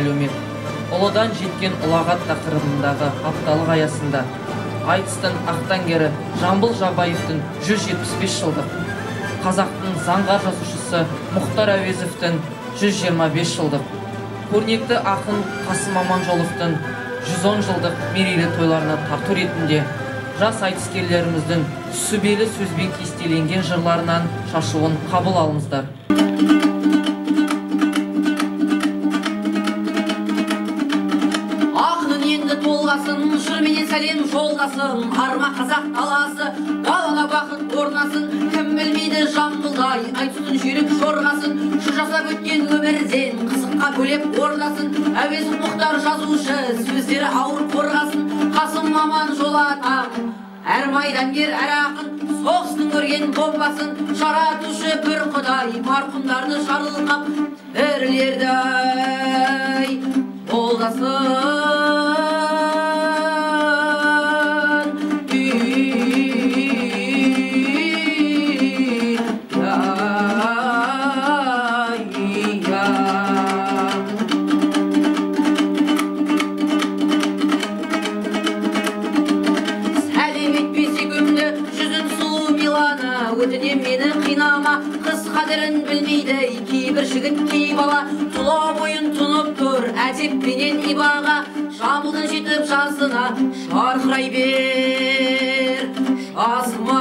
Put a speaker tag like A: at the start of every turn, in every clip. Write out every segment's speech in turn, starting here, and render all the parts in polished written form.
A: әлеумет. Ұлыдан жеткен ұлағат тақырыбындағы апталық аясында айтыстың ақтаңгері Жамбыл Жабаевтың 175 жылдық, қазақтың заңғар жазушысы Мұхтар Әуезовтің 125 жылдық, көрнекті ақын Қасым Аманжоловтың 110 жылдық мерейлі тойларына тарту ретінде жас айтыскерлеріміздің сүбелі сөзбен кестеленген жырларынан шашуын қабыл алыңыздар.
B: Ақынын енді толғасын, жырменен сәлем жолдасын, арма қазақ даласы, далаға бақыт орнасын, кім білмейді Жамбылдай, айтыстың жүйрік жорғасын, шу жасап өткен өмірден қызыққа бөлеп ордасын, Әуезов Мұхтар жазушы, сөздері ауыр қорғасын, Қасым Аманжол атам, әр майдангер, әр ақын, соғыстың көрген бомбасын, жаратушы бір құдай, марқұмдарды жарылқап, тірілерді қолдасын. Өтінем мені қинама, қыз қадірін білмейді, кейбір жігіт кей бала, тұла бойын тұнып тұр, әдеппенен ибаға, Жамбылдың жетіп жасына, жарқырай бер, жасыма.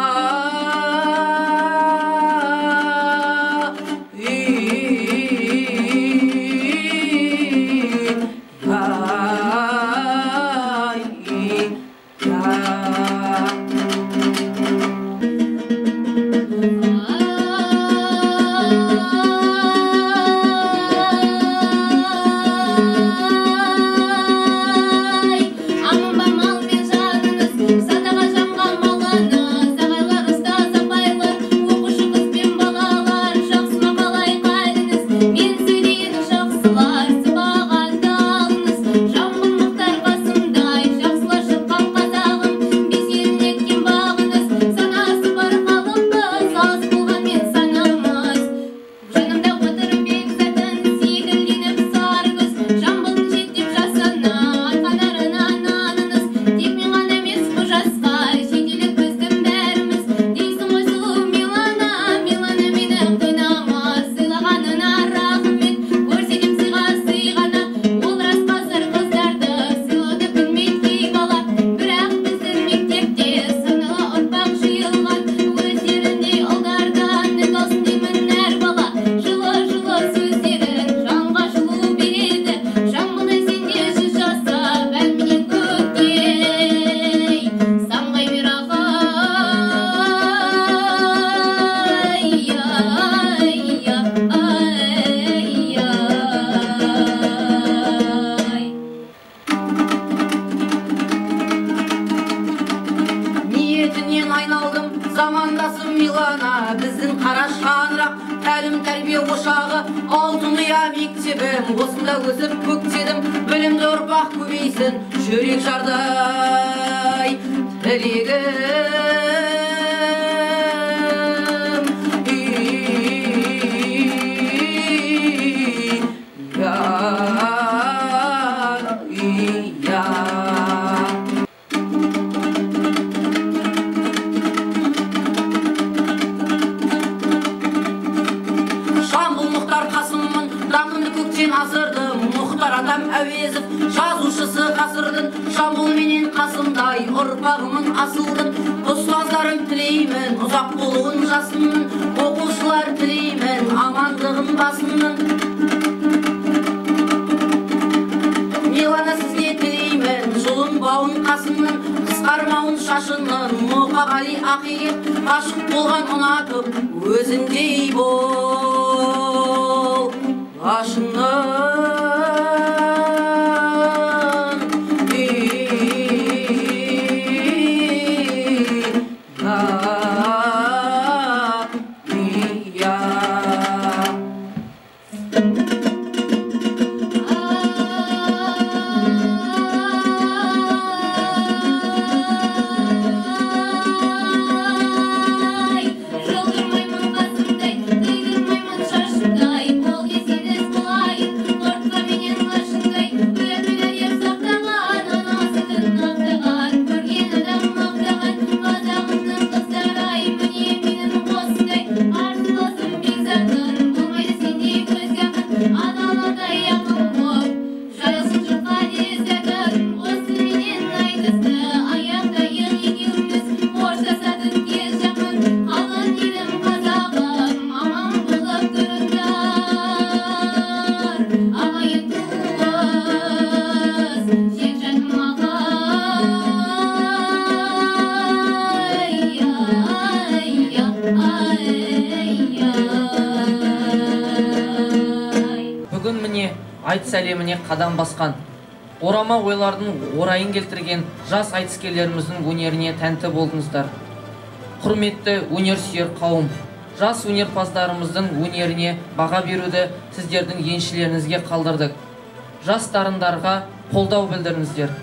B: Замандасым Милана, біздің қара шаңырақ, тәлім-тәрбие ошағы, алтын ұя мектебім, осында өсіп көктедім, білімді ұрпақ көбейсін, жүрек жардай тілегім. Асырдым, Мұхтар атам Әуезов, жазушысы ғасырдың, Жамбыл менен Қасымдай ұрпағымын асылдың. Ұстаздарым тілеймін, ұзақ болуын жасының, оқушылар тілеймін, амандығын басының. Милана сізге тілеймін, жұлын бауын қасының, қысқармауын шашының, Мұқағали ақиық, ғашық болған ұнатып, өзіндей бол. Ашының
C: Жолдырмаймын қасымдай, тыйдырмаймын шашымдай, бол десеңіз болайын,
A: айтыс әлеміне қадам басқан, орама ойлардың орайын келтірген жас айтыскерлеріміздің өнеріне тәнті болдыңыздар. Құрметті өнерсүйер қауым, жас өнерпаздарымыздың өнеріне баға беруді сіздердің еншілеріңізге қалдырдық. Жас дарындарға қолдау білдіріңіздер.